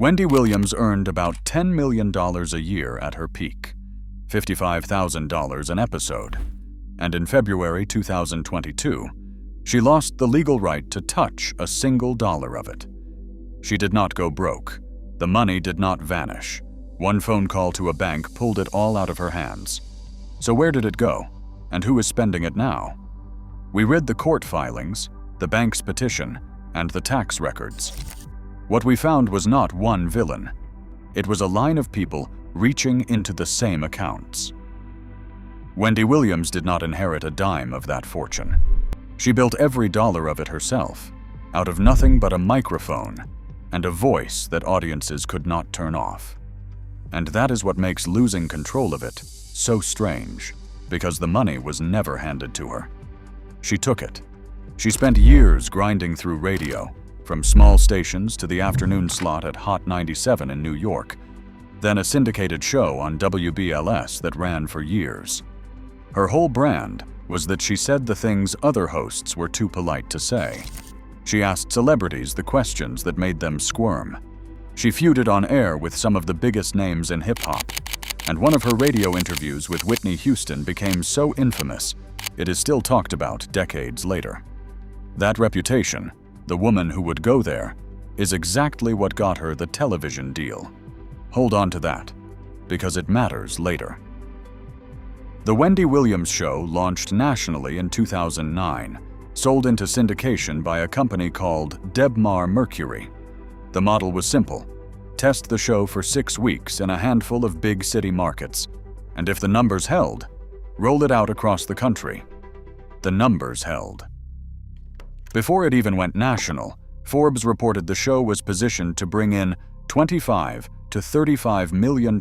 Wendy Williams earned about $10 million a year at her peak, $55,000 an episode, and in February 2022, she lost the legal right to touch a single dollar of it. She did not go broke. The money did not vanish. One phone call to a bank pulled it all out of her hands. So where did it go? And who is spending it now? We read the court filings, the bank's petition, and the tax records. What we found was not one villain. It was a line of people reaching into the same accounts. Wendy Williams did not inherit a dime of that fortune. She built every dollar of it herself, out of nothing but a microphone and a voice that audiences could not turn off. And that is what makes losing control of it so strange, because the money was never handed to her. She took it. She spent years grinding through radio, from small stations to the afternoon slot at Hot 97 in New York, then a syndicated show on WBLS that ran for years. Her whole brand was that she said the things other hosts were too polite to say. She asked celebrities the questions that made them squirm. She feuded on air with some of the biggest names in hip-hop, and one of her radio interviews with Whitney Houston became so infamous, it is still talked about decades later. That reputation, the woman who would go there, is exactly what got her the television deal. Hold on to that, because it matters later. The Wendy Williams Show launched nationally in 2009, sold into syndication by a company called Debmar Mercury. The model was simple. Test the show for 6 weeks in a handful of big city markets, and if the numbers held, roll it out across the country. The numbers held. Before it even went national, Forbes reported the show was positioned to bring in $25 to $35 million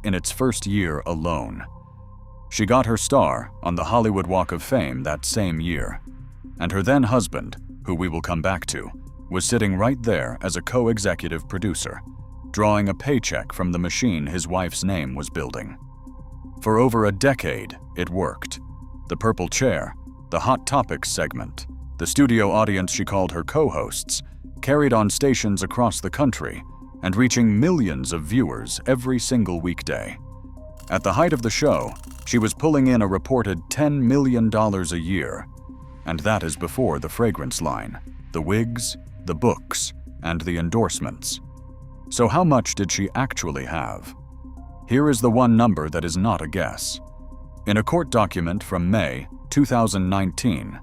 in its first year alone. She got her star on the Hollywood Walk of Fame that same year, and her then husband, who we will come back to, was sitting right there as a co-executive producer, drawing a paycheck from the machine his wife's name was building. For over a decade, it worked. The Purple Chair, the Hot Topics segment, the studio audience she called her co-hosts, carried on stations across the country and reaching millions of viewers every single weekday. At the height of the show, she was pulling in a reported $10 million a year, and that is before the fragrance line, the wigs, the books, and the endorsements. So how much did she actually have? Here is the one number that is not a guess. In a court document from May 2019,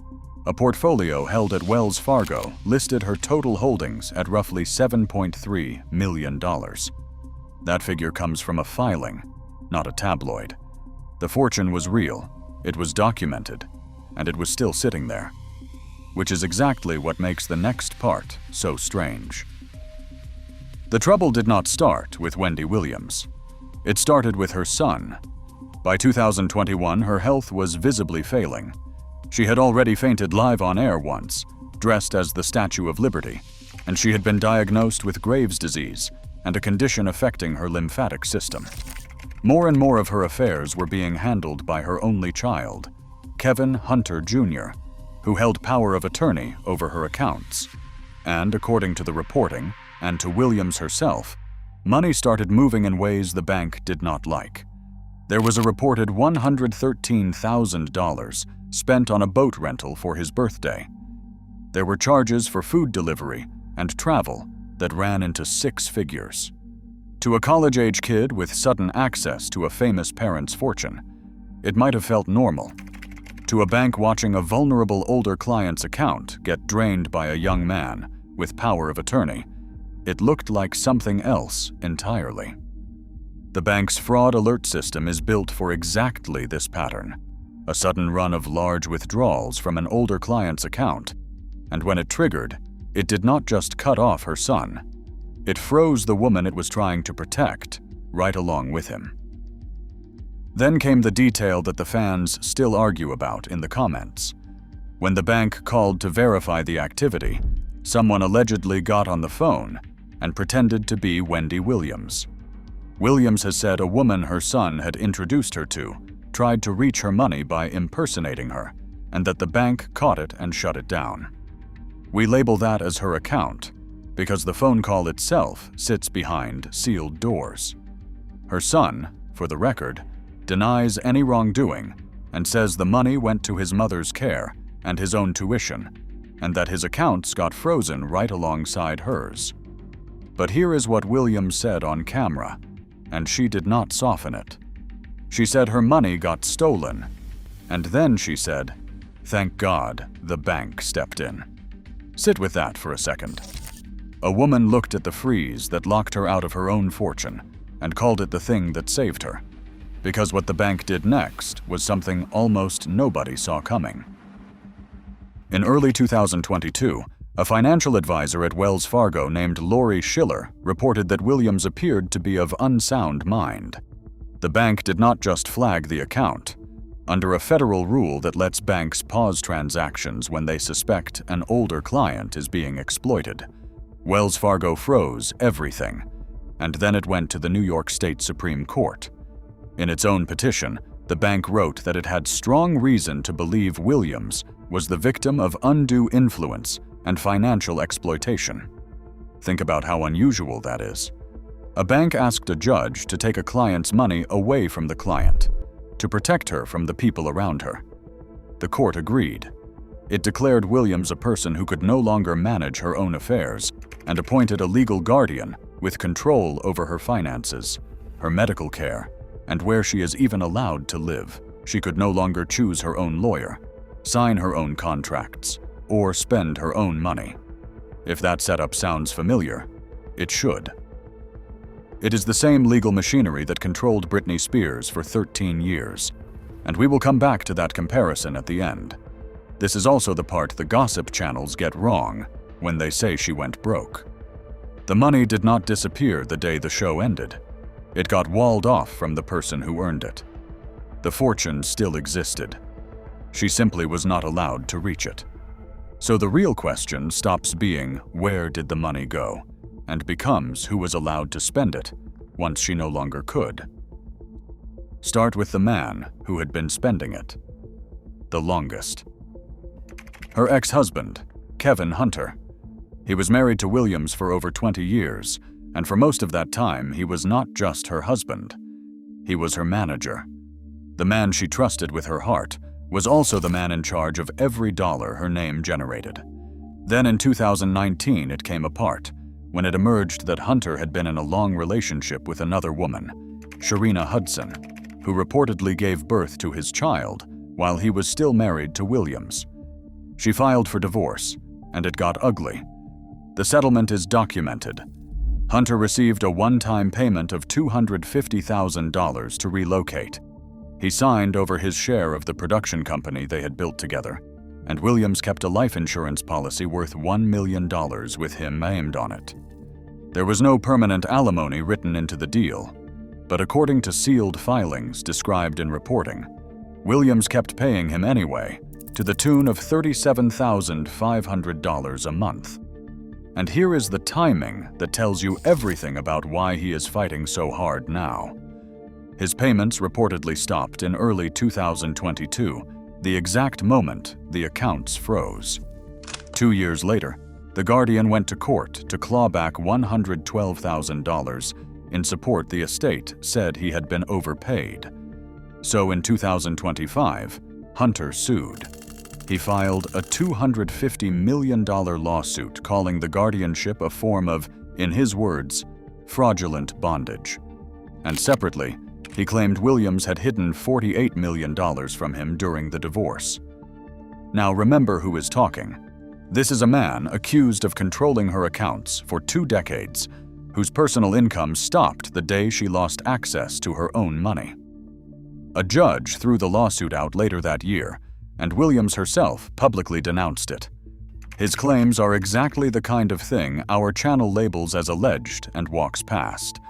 a portfolio held at Wells Fargo listed her total holdings at roughly $7.3 million. That figure comes from a filing, not a tabloid. The fortune was real, it was documented, and it was still sitting there. Which is exactly what makes the next part so strange. The trouble did not start with Wendy Williams. It started with her son. By 2021, her health was visibly failing. She had already fainted live on air once, dressed as the Statue of Liberty, and she had been diagnosed with Graves' disease and a condition affecting her lymphatic system. More and more of her affairs were being handled by her only child, Kevin Hunter Jr., who held power of attorney over her accounts. And according to the reporting, and to Williams herself, money started moving in ways the bank did not like. There was a reported $113,000 spent on a boat rental for his birthday. There were charges for food delivery and travel that ran into 6 figures. To a college-age kid with sudden access to a famous parent's fortune, it might have felt normal. To a bank watching a vulnerable older client's account get drained by a young man with power of attorney, it looked like something else entirely. The bank's fraud alert system is built for exactly this pattern, a sudden run of large withdrawals from an older client's account, and when it triggered, it did not just cut off her son. It froze the woman it was trying to protect right along with him. Then came the detail that the fans still argue about in the comments. When the bank called to verify the activity, someone allegedly got on the phone and pretended to be Wendy Williams. Williams has said a woman her son had introduced her to tried to reach her money by impersonating her, and that the bank caught it and shut it down. We label that as her account because the phone call itself sits behind sealed doors. Her son, for the record, denies any wrongdoing and says the money went to his mother's care and his own tuition, and that his accounts got frozen right alongside hers. But here is what Williams said on camera, and she did not soften it. She said her money got stolen, and then she said, "Thank God the bank stepped in." Sit with that for a second. A woman looked at the freeze that locked her out of her own fortune and called it the thing that saved her, because what the bank did next was something almost nobody saw coming. In early 2022, a financial advisor at Wells Fargo named Lori Schiller reported that Williams appeared to be of unsound mind. The bank did not just flag the account. Under a federal rule that lets banks pause transactions when they suspect an older client is being exploited, Wells Fargo froze everything, and then it went to the New York State Supreme Court. In its own petition, the bank wrote that it had strong reason to believe Williams was the victim of undue influence and financial exploitation. Think about how unusual that is. A bank asked a judge to take a client's money away from the client, to protect her from the people around her. The court agreed. It declared Williams a person who could no longer manage her own affairs and appointed a legal guardian with control over her finances, her medical care, and where she is even allowed to live. She could no longer choose her own lawyer, sign her own contracts, or spend her own money. If that setup sounds familiar, it should. It is the same legal machinery that controlled Britney Spears for 13 years, and we will come back to that comparison at the end. This is also the part the gossip channels get wrong when they say she went broke. The money did not disappear the day the show ended. It got walled off from the person who earned it. The fortune still existed. She simply was not allowed to reach it. So the real question stops being where did the money go, and becomes who was allowed to spend it once she no longer could. Start with the man who had been spending it the longest. Her ex-husband, Kevin Hunter. He was married to Williams for over 20 years, and for most of that time he was not just her husband. He was her manager. The man she trusted with her heart was also the man in charge of every dollar her name generated. Then in 2019 it came apart, when it emerged that Hunter had been in a long relationship with another woman, Sharina Hudson, who reportedly gave birth to his child while he was still married to Williams. She filed for divorce, and it got ugly. The settlement is documented. Hunter received a one-time payment of $250,000 to relocate. He signed over his share of the production company they had built together, and Williams kept a life insurance policy worth $1 million with him named on it. There was no permanent alimony written into the deal, but according to sealed filings described in reporting, Williams kept paying him anyway, to the tune of $37,500 a month. And here is the timing that tells you everything about why he is fighting so hard now. His payments reportedly stopped in early 2022, the exact moment the accounts froze. 2 years later, the Guardian went to court to claw back $112,000 in support the estate said he had been overpaid. So in 2025, Hunter sued. He filed a $250 million lawsuit calling the guardianship a form of, in his words, fraudulent bondage. And separately, he claimed Williams had hidden $48 million from him during the divorce. Now remember who is talking. This is a man accused of controlling her accounts for 2 decades, whose personal income stopped the day she lost access to her own money. A judge threw the lawsuit out later that year, and Williams herself publicly denounced it. His claims are exactly the kind of thing our channel labels as alleged and walks past,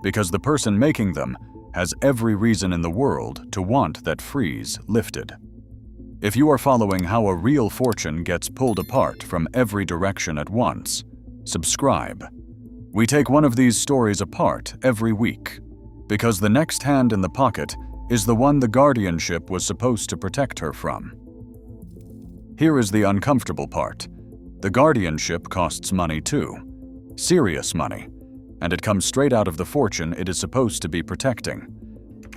because the person making them has every reason in the world to want that freeze lifted. If you are following how a real fortune gets pulled apart from every direction at once, subscribe. We take one of these stories apart every week, because the next hand in the pocket is the one the guardianship was supposed to protect her from. Here is the uncomfortable part. The guardianship costs money too. serious money, and it comes straight out of the fortune it is supposed to be protecting.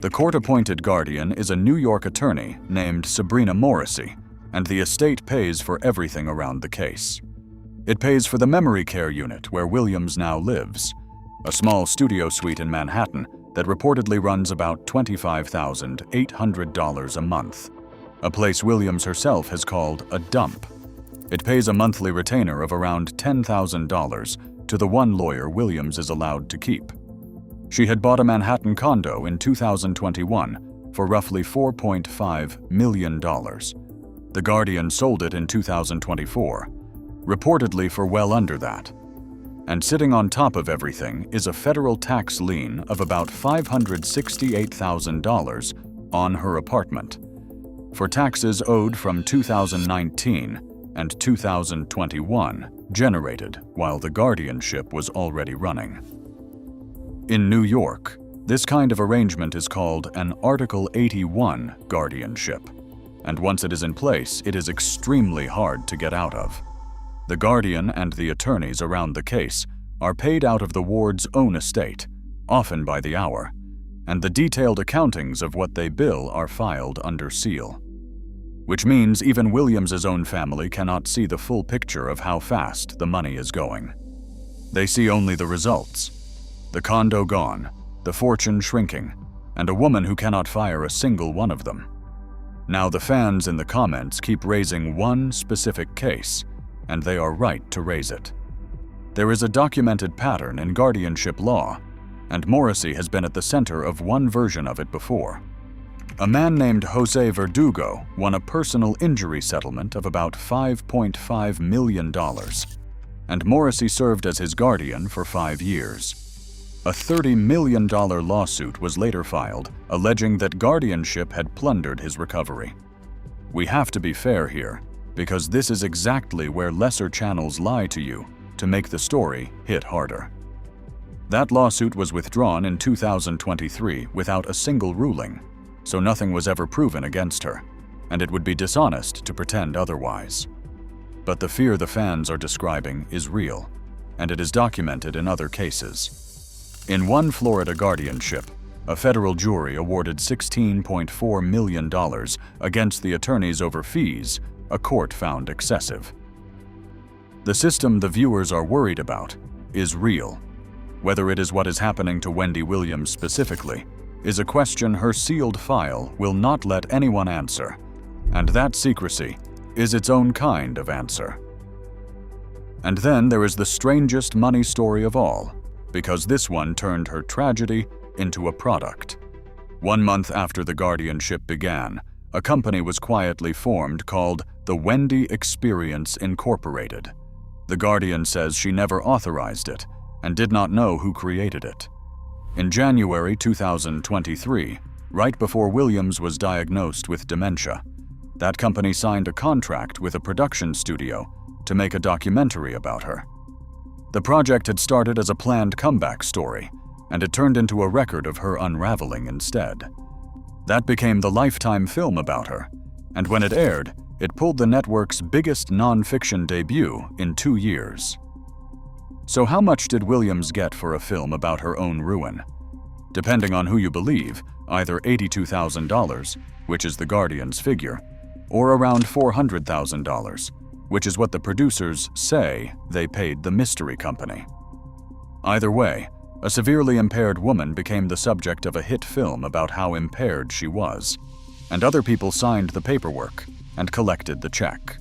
The court-appointed guardian is a New York attorney named Sabrina Morrissey, and the estate pays for everything around the case. It pays for the memory care unit where Williams now lives, a small studio suite in Manhattan that reportedly runs about $25,800 a month, a place Williams herself has called a dump. It pays a monthly retainer of around $10,000 to the one lawyer Williams is allowed to keep. She had bought a Manhattan condo in 2021 for roughly $4.5 million. The Guardian sold it in 2024, reportedly for well under that. And sitting on top of everything is a federal tax lien of about $568,000 on her apartment, for taxes owed from 2019 and 2021, generated while the guardianship was already running. In New York, this kind of arrangement is called an Article 81 guardianship, and once it is in place, it is extremely hard to get out of. The guardian and the attorneys around the case are paid out of the ward's own estate, often by the hour, and the detailed accountings of what they bill are filed under seal. Which means even Williams's own family cannot see the full picture of how fast the money is going. They see only the results: the condo gone, the fortune shrinking, and a woman who cannot fire a single one of them. Now the fans in the comments keep raising one specific case, and they are right to raise it. There is a documented pattern in guardianship law, and Morrissey has been at the center of one version of it before. A man named Jose Verdugo won a personal injury settlement of about $5.5 million, and Morrissey served as his guardian for 5 years. A $30 million lawsuit was later filed, alleging that guardianship had plundered his recovery. We have to be fair here, because this is exactly where lesser channels lie to you to make the story hit harder. That lawsuit was withdrawn in 2023 without a single ruling, so nothing was ever proven against her, and it would be dishonest to pretend otherwise. But the fear the fans are describing is real, and it is documented in other cases. In one Florida guardianship, a federal jury awarded $16.4 million against the attorneys over fees a court found excessive. The system the viewers are worried about is real. Whether it is what is happening to Wendy Williams specifically is a question her sealed file will not let anyone answer, and that secrecy is its own kind of answer. And then there is the strangest money story of all, because this one turned her tragedy into a product. 1 month after the guardianship began, a company was quietly formed called the Wendy Experience Incorporated. The Guardian says she never authorized it and did not know who created it. In January 2023, right before Williams was diagnosed with dementia, that company signed a contract with a production studio to make a documentary about her. The project had started as a planned comeback story, and it turned into a record of her unraveling instead. That became the Lifetime film about her, and when it aired, it pulled the network's biggest non-fiction debut in 2 years. So how much did Williams get for a film about her own ruin? Depending on who you believe, either $82,000, which is the Guardian's figure, or around $400,000, which is what the producers say they paid the mystery company. Either way, a severely impaired woman became the subject of a hit film about how impaired she was, and other people signed the paperwork and collected the check.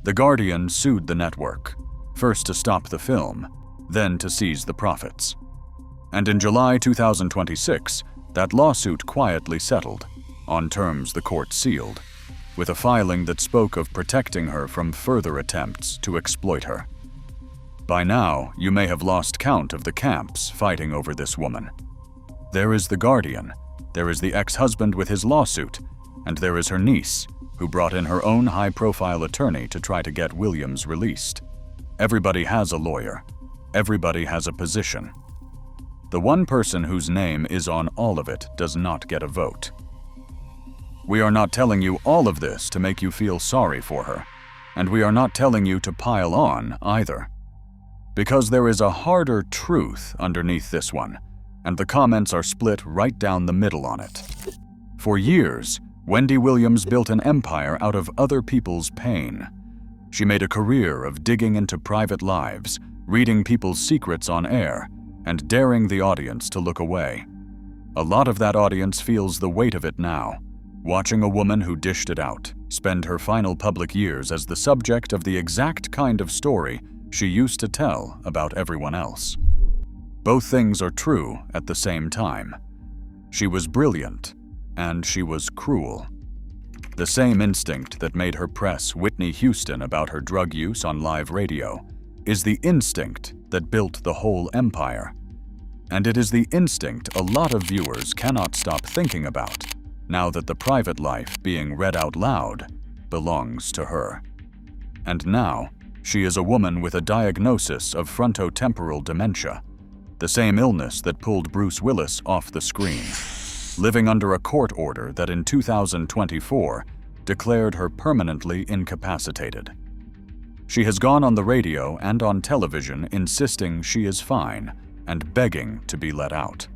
The Guardian sued the network, first to stop the film, then to seize the profits. And in July 2026, that lawsuit quietly settled, on terms the court sealed, with a filing that spoke of protecting her from further attempts to exploit her. By now, you may have lost count of the camps fighting over this woman. There is the Guardian, there is the ex-husband with his lawsuit, and there is her niece, who brought in her own high-profile attorney to try to get Williams released. Everybody has a lawyer. Everybody has a position. The one person whose name is on all of it does not get a vote. We are not telling you all of this to make you feel sorry for her, and we are not telling you to pile on either. because there is a harder truth underneath this one, and the comments are split right down the middle on it. For years, Wendy Williams built an empire out of other people's pain. She made a career of digging into private lives, reading people's secrets on air, and daring the audience to look away. A lot of that audience feels the weight of it now, watching a woman who dished it out spend her final public years as the subject of the exact kind of story she used to tell about everyone else. Both things are true at the same time. She was brilliant, and she was cruel. The same instinct that made her press Whitney Houston about her drug use on live radio is the instinct that built the whole empire. And it is the instinct a lot of viewers cannot stop thinking about, now that the private life being read out loud belongs to her. And now, she is a woman with a diagnosis of frontotemporal dementia, the same illness that pulled Bruce Willis off the screen, living under a court order that in 2024 declared her permanently incapacitated. She has gone on the radio and on television insisting she is fine and begging to be let out.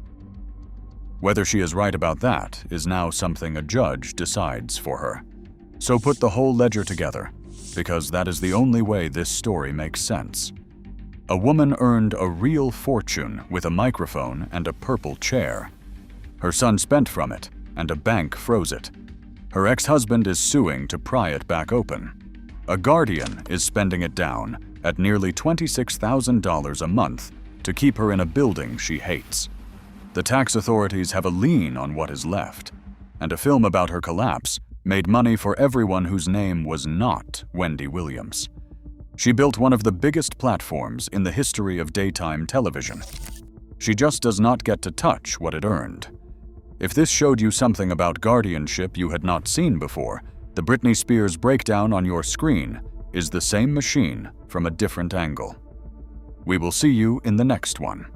Whether she is right about that is now something a judge decides for her. So put the whole ledger together, because that is the only way this story makes sense. A woman earned a real fortune with a microphone and a purple chair. Her son spent from it, and a bank froze it. Her ex-husband is suing to pry it back open. A guardian is spending it down at nearly $26,000 a month to keep her in a building she hates. The tax authorities have a lien on what is left, and a film about her collapse made money for everyone whose name was not Wendy Williams. She built one of the biggest platforms in the history of daytime television. She just does not get to touch what it earned. If this showed you something about guardianship you had not seen before, the Britney Spears breakdown on your screen is the same machine from a different angle. We will see you in the next one.